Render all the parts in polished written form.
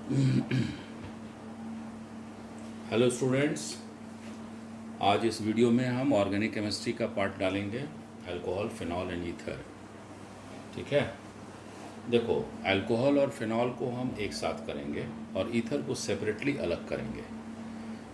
Hello students, आज इस video में हम ऑर्गेनिक केमिस्ट्री का पार्ट डालेंगे, अल्कोहल, फिनॉल एंड ईथर। ठीक है। देखो, अल्कोहल और फिनॉल को हम एक साथ करेंगे और ईथर को सेपरेटली अलग करेंगे,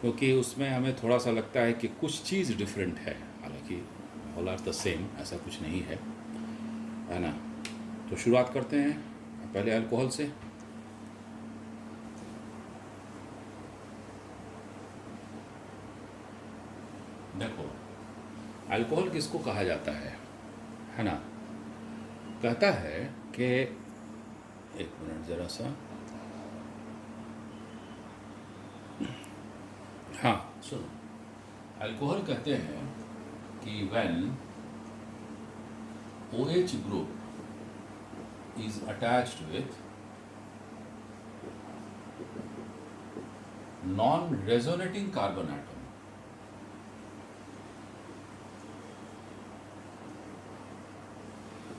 क्योंकि उसमें हमें थोड़ा सा लगता है कि कुछ चीज़ डिफरेंट है। हालांकि ऑल आर द सेम, ऐसा कुछ नहीं है ना। तो शुरुआत करते हैं पहले अल्कोहल से। देखो, अल्कोहल किसको कहा जाता है ना। कहता है कि, एक मिनट ज़रा सा, हाँ सुनो, अल्कोहल कहते हैं कि when OH group is attached with non resonating carbon atom,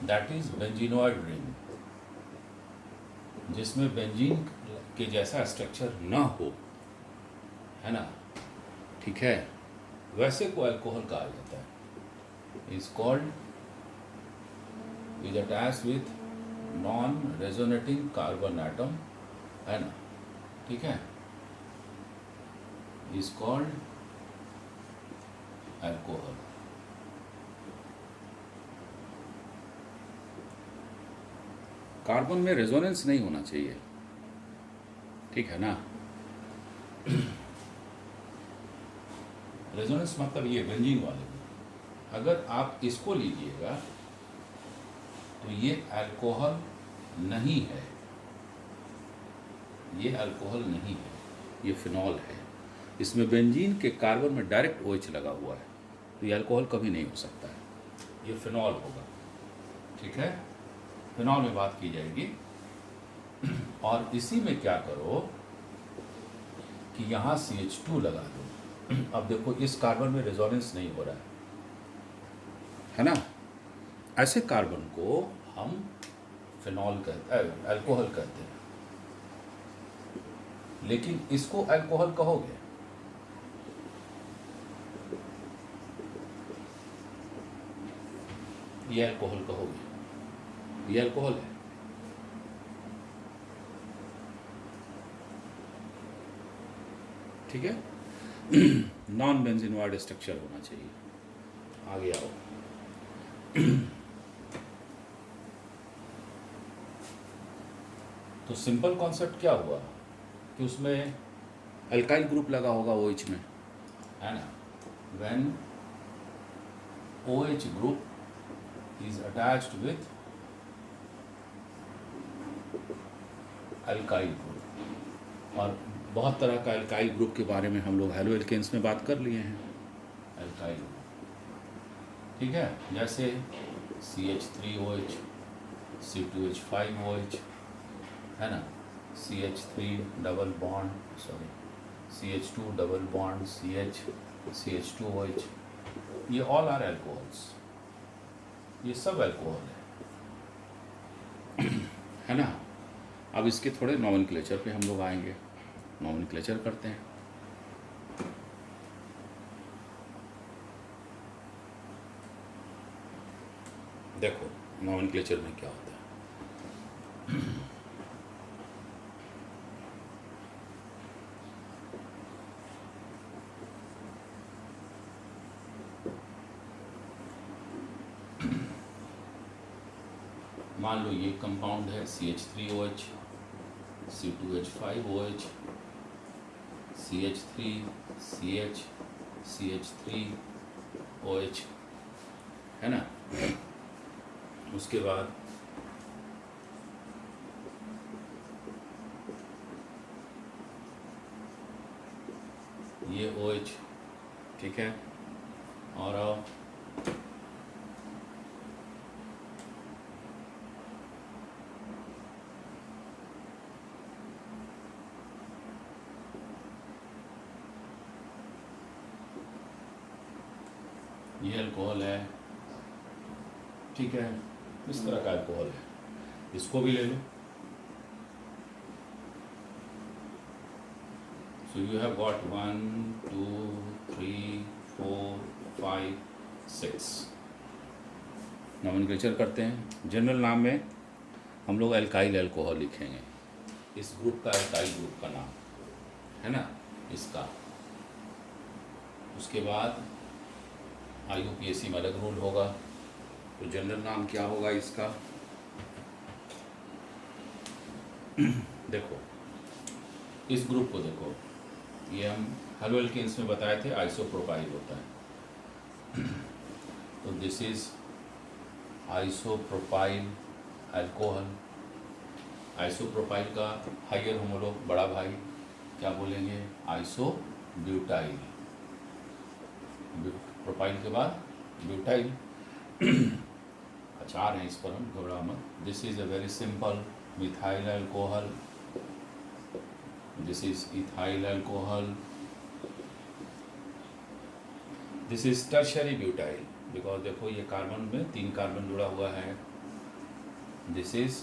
that is benzenoid ring, जिसमें बेंजीन के जैसा स्ट्रक्चर ना हो, है ना। ठीक है, वैसे को अल्कोहल कहा जाता है। Is called, is attached with non resonating carbon atom, है ना। ठीक है, इज कॉल्ड अल्कोहल। कार्बन में रेजोनेंस नहीं होना चाहिए, ठीक है ना। रेजोनेंस मतलब ये बेंजीन वाले में, अगर आप इसको लीजिएगा तो ये अल्कोहल नहीं है, ये अल्कोहल नहीं है, ये फिनॉल है। इसमें बेंजीन के कार्बन में डायरेक्ट OH लगा हुआ है, तो ये अल्कोहल कभी नहीं हो सकता है, ये फिनॉल होगा। ठीक है, फिनॉल में बात की जाएगी। और इसी में क्या करो कि यहाँ CH2 लगा दो। अब देखो, इस कार्बन में रेजोनेंस नहीं हो रहा है ना। ऐसे कार्बन को हम फिनॉल कहते हैं, अल्कोहल कहते हैं। लेकिन इसको अल्कोहल कहोगे, ये अल्कोहल कहोगे, ये अल्कोहल है। ठीक है, नॉन बेंजीनॉइड स्ट्रक्चर होना चाहिए। आगे आओ। तो सिंपल कॉन्सेप्ट क्या हुआ कि उसमें अल्काइल ग्रुप लगा होगा OH में, है ना। When OH group is attached with alkyl group, और बहुत तरह का अल्काइल ग्रुप के बारे में हम लोग हेलो एल्केन्स में बात कर लिए हैं। अल्काइल ग्रुप, ठीक है, जैसे CH3OH, C2H5OH, है ना, CH3 double bond, sorry, CH2 double bond CH2OH, ये ऑल आर अल्कोहल्स, ये सब अल्कोहल है ना। अब इसके थोड़े नॉमेनक्लेचर पे हम लोग आएंगे, नॉमेनक्लेचर करते हैं। देखो, नॉमेनक्लेचर में क्या होता है। मान लो ये कंपाउंड है CH3OH, C2H5OH, CH3 CH CH3OH, है ना। उसके बाद ये OH, ठीक है, और ये अल्कोहल है, ठीक है, इस तरह का अल्कोहल है। इसको भी ले लो, So you have got 1, 2, 3, 4, 5, 6. Nomenclature करते हैं। जनरल नाम में हम लोग एल्काइल अल्कोहल लिखेंगे, इस ग्रुप का एल्काइल ग्रुप का नाम है ना, इसका। उसके बाद IUPAC में अलग रूल होगा। तो जनरल नाम क्या होगा इसका, देखो इस ग्रुप को देखो, ये हम हेलो एल्केन्स में बताए थे आइसोप्रोपाइल होता है। तो this is isopropyl alcohol. Isopropyl का हाइयर हम लोग बड़ा भाई क्या बोलेंगे, आइसोब्यूटाइल। प्रोपाइल के बाद ब्यूटाइल। अच्छा आ रहे हैं इस पर हम घबरा मत। This is a very simple methyl alcohol, this is ethyl alcohol, this is tertiary butyl, because देखो ये कार्बन में 3 कार्बन जुड़ा हुआ है। This is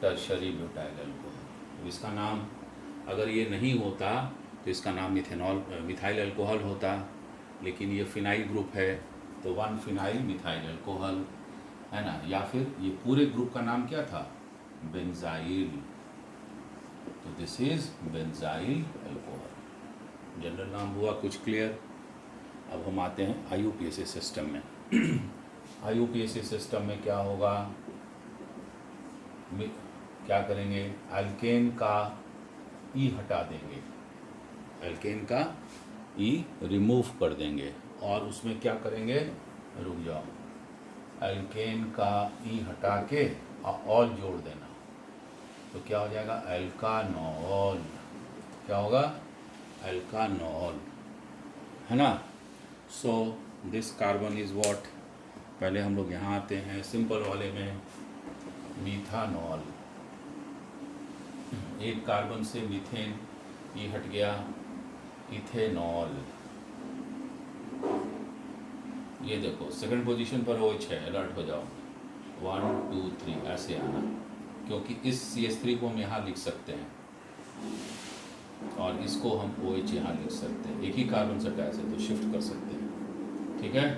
tertiary butyl alcohol. इसका नाम अगर ये नहीं होता तो इसका नाम मिथाइल अल्कोहल होता, लेकिन ये फिनाइल ग्रुप है तो 1 फिनाइल मिथाइल अल्कोहल है ना। या फिर ये पूरे ग्रुप का नाम क्या था, बेंजाइल। तो this is benzyl alcohol. General नाम हुआ कुछ क्लियर। अब हम आते हैं IUPAC सिस्टम में। IUPAC सिस्टम में क्या होगा, क्या करेंगे, अल्केन का ई हटा देंगे, अल्केन का ई रिमूव कर देंगे, और उसमें क्या करेंगे, रुक जाओ, अल्केन का ई हटा के ऑल जोड़ देना। तो क्या हो जाएगा, अल्कानॉल। क्या होगा, अल्कानॉल, है ना। So this carbon is what, पहले हम लोग यहाँ आते हैं सिंपल वाले में, मीथानॉल। एक कार्बन से मीथेन ये हट गया, इथेनॉल। ये देखो सेकंड पोजीशन पर OH है, अलर्ट हो जाओ। 1 2 3 ऐसे आना, क्योंकि इस CH3 को हम यहाँ लिख सकते हैं और इसको हम OH यहाँ लिख सकते हैं। एक ही कार्बन से ऐसे तो शिफ्ट कर सकते हैं, ठीक है।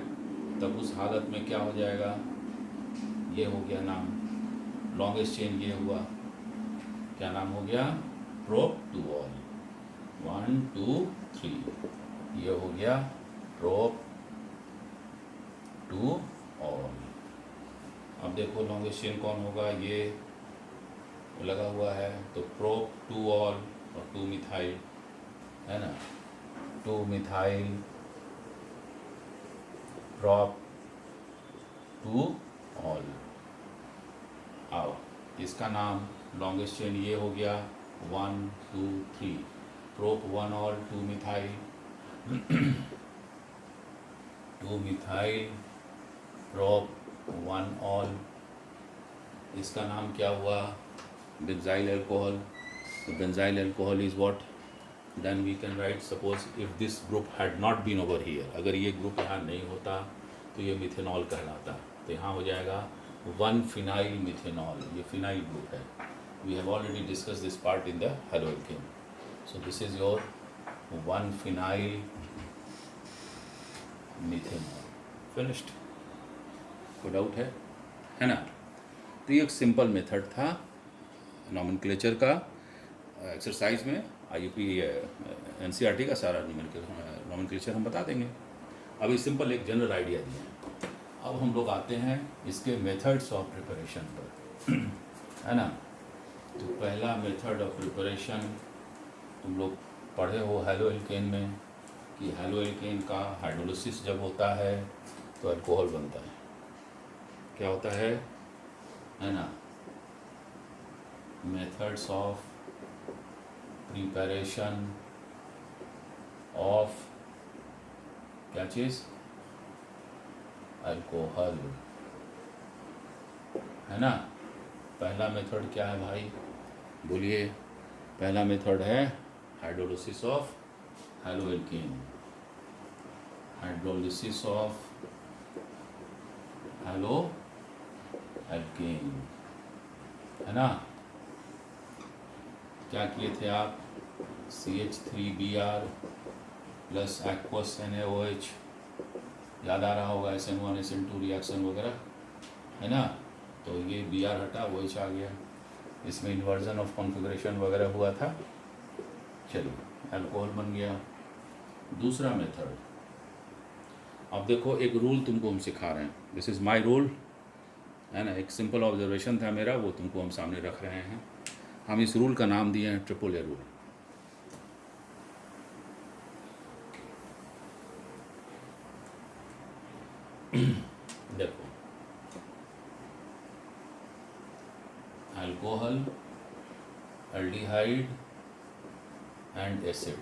तब उस हालत में क्या हो जाएगा, ये हो गया नाम, लॉन्गेस्ट चेन ये हुआ, क्या नाम हो गया, प्रोप-2-ऑल। 1 2 3 ये हो गया प्रोप-2-ऑल। अब देखो लॉन्गेस्ट चेन कौन होगा, ये लगा हुआ है, तो प्रोप-2-ऑल और 2 मिथाइल है ना, 2 मिथाइल प्रोप-2-ऑल। आओ इसका नाम लॉन्गेस्ट चेन ये हो गया 1 2 3 प्रोप-1-ऑल 2 मिथाइल 2 मिथाइल प्रोप-1-ऑल। इसका नाम क्या हुआ, benzyl alcohol. So benzyl alcohol is what, then we can write, suppose if this group had not been over here, अगर ये ग्रुप यहाँ नहीं होता तो ये मिथेनॉल कहलाता, तो यहाँ हो जाएगा 1 फिनाइल मिथेनॉल। ये फिनाइल ग्रुप है, we have already discussed this part in the haloalkane. So this is your 1 phenyl methanol, finished। कोई डाउट है ना। तो ये एक सिंपल मेथड था नॉमेनक्लेचर का। एक्सरसाइज में IUP NCERT का सारा नॉमेनक्लेचर हम बता देंगे। अभी सिंपल एक जनरल आइडिया दिए हैं। अब हम लोग आते हैं इसके मेथड्स ऑफ प्रिपरेशन पर, है ना। तो पहला मेथड ऑफ प्रिपरेशन तुम लोग पढ़े हो हैलोएल्केन में, कि हैलोएल्केन का हाइड्रोलिसिस जब होता है तो अल्कोहल बनता है। क्या होता है ना, मेथड्स ऑफ प्रिपरेशन ऑफ क्या चीज़, अल्कोहल, है ना। पहला मेथड क्या है भाई, बोलिए। पहला मेथड है hydrolysis of haloalkane, hydrolysis of haloalkane, है ना। क्या किए थे आप, CH3Br प्लस एक्वस NaOH, याद आ रहा होगा SN1 SN2 रिएक्शन वगैरह, है ना। तो ये Br हटा, OH आ गया, इसमें इन्वर्जन ऑफ कॉन्फ़िगरेशन वगैरह हुआ था। चलिए अल्कोहल बन गया। दूसरा मेथड, अब देखो एक रूल तुमको हम सिखा रहे हैं, दिस इज़ माय रूल, है ना। एक सिंपल ऑब्जर्वेशन था मेरा, वो तुमको हम सामने रख रहे हैं। हम इस रूल का नाम दिए हैं ट्रिपल ए रूल। देखो alcohol, aldehyde and acid,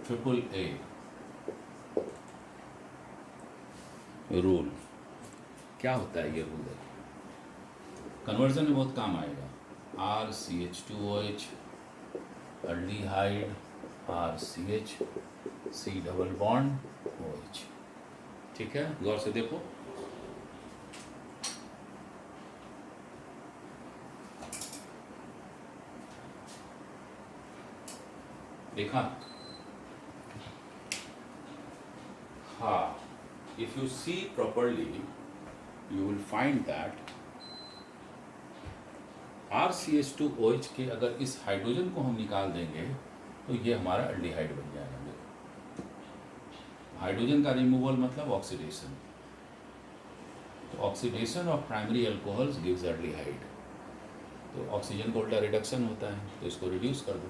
triple a rule. क्या होता है ये रूल? देखो कन्वर्जन में बहुत काम आएगा। RCH2OH, aldehyde RCH, C double bond OH। ठीक है, गौर से देखो। देखा? हाँ, if you see properly, you will find that RCH2OH के अगर इस हाइड्रोजन को हम निकाल देंगे तो ये हमारा एल्डिहाइड बन जाएगा। देखो, हाइड्रोजन का रिमूवल मतलब ऑक्सीडेशन, तो oxidation of primary alcohols gives aldehyde. तो ऑक्सीजन का उल्टा रिडक्शन होता है, तो इसको रिड्यूस कर दो,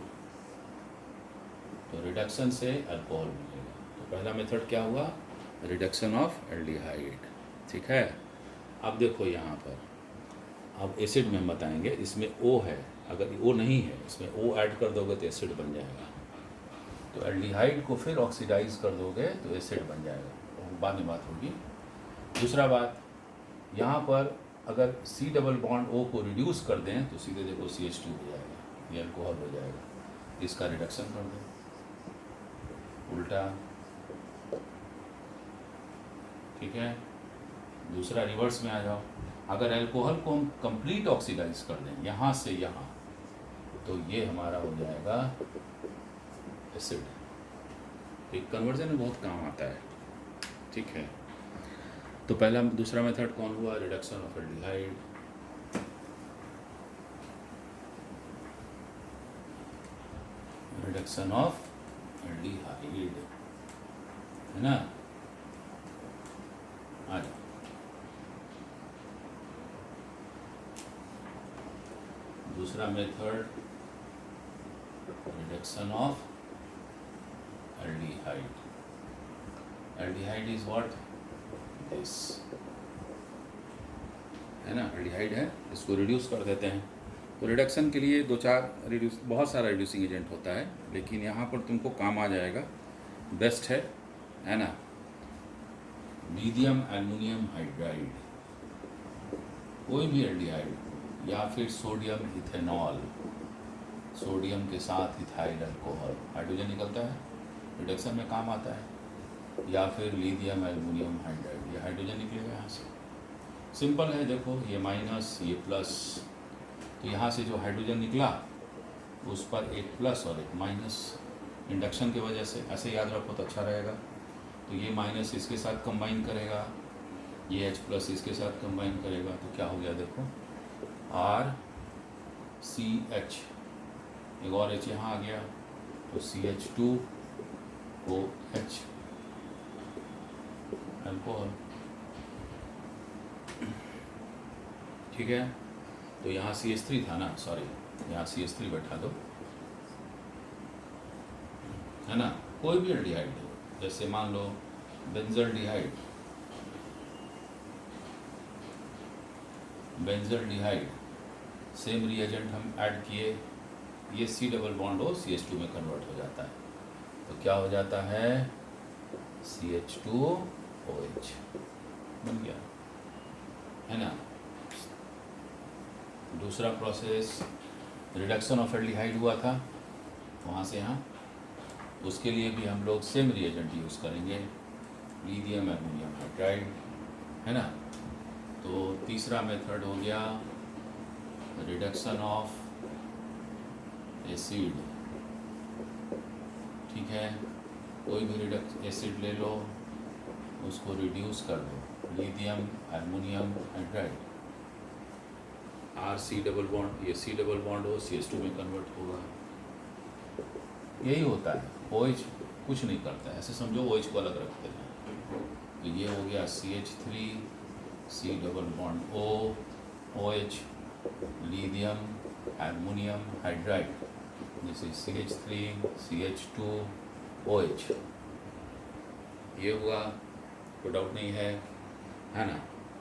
तो रिडक्शन से अल्कोहल मिलेगा। तो पहला मेथड क्या हुआ? Reduction of aldehyde. ठीक है, अब देखो यहाँ पर, अब एसिड में हम बताएंगे, इसमें O है, अगर O नहीं है, इसमें O ऐड कर दोगे तो एसिड बन जाएगा। तो एल्डिहाइड को फिर ऑक्सीडाइज कर दोगे तो एसिड बन जाएगा, तो बाद में बात होगी। दूसरा बात, यहाँ पर अगर C डबल बॉन्ड O को रिड्यूस कर दें तो सीधे देखो CH2 हो जाएगा, ये अल्कोहल हो जाएगा। इसका रिडक्शन कर दो, उल्टा। ठीक है, दूसरा रिवर्स में आ जाओ। अगर अल्कोहल को हम कंप्लीट ऑक्सीडाइज कर दें यहाँ से यहाँ, तो ये हमारा हो जाएगा एसिड। एक कन्वर्जन में बहुत काम आता है। ठीक है, तो पहला दूसरा मेथड कौन हुआ? Reduction of aldehyde. Reduction of aldehyde, है ना। आ जाओ, दूसरा method reduction of aldehyde. Aldehyde is what? This, है ना, एल्डिहाइड है, इसको रिड्यूस कर देते हैं। तो रिडक्शन के लिए दो चार बहुत सारा रिड्यूसिंग एजेंट होता है, लेकिन यहाँ पर तुमको काम आ जाएगा, बेस्ट है ना, लीथियम एल्युमिनियम हाइड्राइड, कोई भी एल्डिहाइड, या फिर सोडियम इथेनॉल, सोडियम के साथ इथाइल अल्कोहल, हाइड्रोजन निकलता है, रिडक्शन में काम आता है। या फिर लिथियम एल्युमिनियम हाइड्राइड, ये हाइड्रोजन निकलेगा यहाँ से। सिंपल है, देखो ये माइनस ये प्लस, तो यहाँ से जो हाइड्रोजन निकला उस पर एक प्लस और एक माइनस, इंडक्शन की वजह से। ऐसे याद रखो तो अच्छा रहेगा। तो ये माइनस इसके साथ कंबाइन करेगा, ये H प्लस इसके साथ कंबाइन करेगा, तो क्या हो गया देखो, RCH, एक और H यहाँ आ गया, तो CH2OH अल्कोहल। ठीक है, तो यहाँ CH3 था ना, सॉरी, यहाँ CH3 बैठा दो, है ना। कोई भी एल्डिहाइड हो, जैसे मान लो बेंजल्डिहाइड, बेंजल्डिहाइड सेम रिएजेंट हम ऐड किए, ये C डबल बॉन्ड हो CH2 में कन्वर्ट हो जाता है, तो क्या हो जाता है? CH2OH बन गया, है ना। दूसरा प्रोसेस रिडक्शन ऑफ एल्डिहाइड हुआ था, वहाँ से यहाँ, उसके लिए भी हम लोग सेम रिएजेंट यूज़ करेंगे, लिथियम एल्युमिनियम हाइड्राइड, है ना। तो तीसरा मेथड हो गया रिडक्शन ऑफ एसिड, ठीक है, कोई भी रिडक्स एसिड ले लो, उसको रिड्यूस कर दो, lithium aluminium hydride, RC double bond, ये C डबल बॉन्ड हो CH2 में कन्वर्ट होगा। यही होता है, OH कुछ नहीं करता है, ऐसे समझो OH को अलग रखते हैं। तो ये हो गया CH3 C double bond O OH, lithium aluminium hydride, this is CH3 CH2 OH। ये हुआ, कोई डाउट नहीं है ना।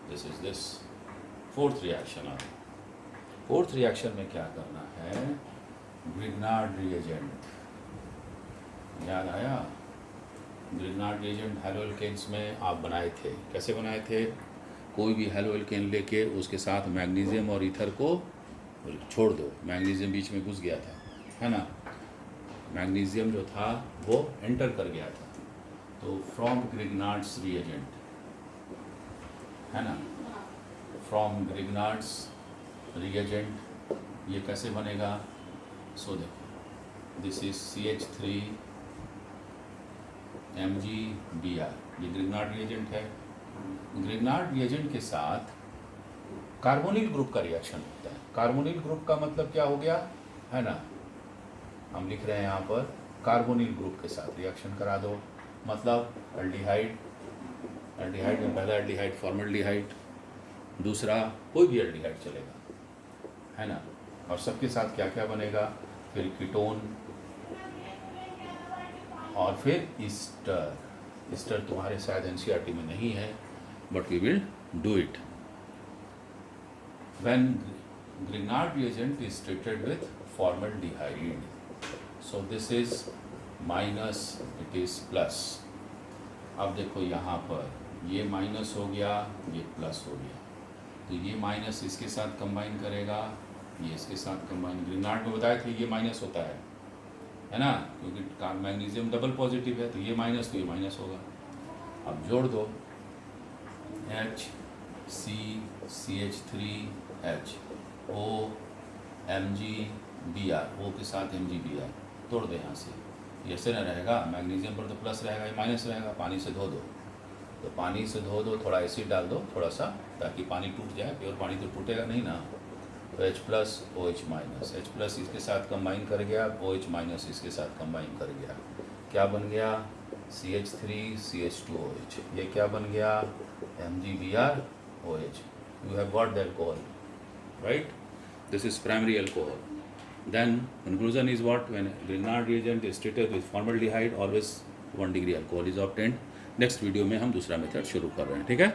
This is this fourth reaction. अब फोर्थ रिएक्शन में क्या करना है, ग्रिग्नार्ड रिएजेंट, याद आया? ग्रिग्नार्ड रिएजेंट हेलो एल्केन्स में आप बनाए थे, कैसे बनाए थे? कोई भी हेलो एल्केन लेके उसके साथ मैग्नीशियम और ईथर को छोड़ दो, मैग्नीशियम बीच में घुस गया था, है ना, मैग्नीशियम जो था वो एंटर कर गया था। तो फ्रॉम ग्रिग्नार्ड्स रिएजेंट, है ना, फ्रॉम ग्रिग्नार्ड्स रिएजेंट ये कैसे बनेगा? सो देखो, दिस इज CH3 MgBr, ये ग्रिग्नार्ड रिएजेंट है। ग्रिग्नार्ड रिएजेंट के साथ कार्बोनिल ग्रुप का रिएक्शन होता है। कार्बोनिल ग्रुप का मतलब क्या हो गया, है ना, हम लिख रहे हैं यहाँ पर कार्बोनिल ग्रुप के साथ रिएक्शन करा दो, मतलब एल्डिहाइड, एल्डिहाइड में पहला एल्डिहाइड फॉर्मल्डिहाइड, दूसरा कोई भी एल्डिहाइड चलेगा, है ना, और सबके साथ क्या क्या बनेगा, फिर कीटोन और फिर ईस्टर। ईस्टर तुम्हारे शायद NCERT में नहीं है, but we will do it. When Grignard reagent is treated with formaldehyde, so this is minus, it is plus. अब देखो यहाँ पर ये माइनस हो गया, ये प्लस हो गया, तो ये माइनस इसके साथ कंबाइन करेगा, ये इसके साथ कंबाइन, ग्रिग्नार्ड में बताए थे ये माइनस होता है ना, क्योंकि मैग्नीशियम डबल पॉजिटिव है, तो ये माइनस तो ये माइनस होगा। अब जोड़ दो, H C CH3H O MgBr, O के साथ MgBr, तोड़ दो यहाँ से, ये ऐसे न रहेगा, मैग्नीशियम पर तो प्लस रहेगा, ये माइनस रहेगा, पानी से धो दो, तो पानी से धो दो, थोड़ा एसिड डाल दो थोड़ा सा, ताकि पानी टूट जाए, प्योर पानी तो टूटेगा नहीं ना। तो H plus OH minus, H plus इसके साथ कंबाइन कर गया, OH माइनस इसके साथ कंबाइन कर गया, क्या बन गया, CH3 CH2OH, ये क्या बन गया, MgBr OH। You have got the alcohol, right? This is primary alcohol. Then conclusion is what? When Grignard reagent is treated with formaldehyde, always 1 degree alcohol is obtained. Next video में हम दूसरा method शुरू कर रहे हैं, ठीक है।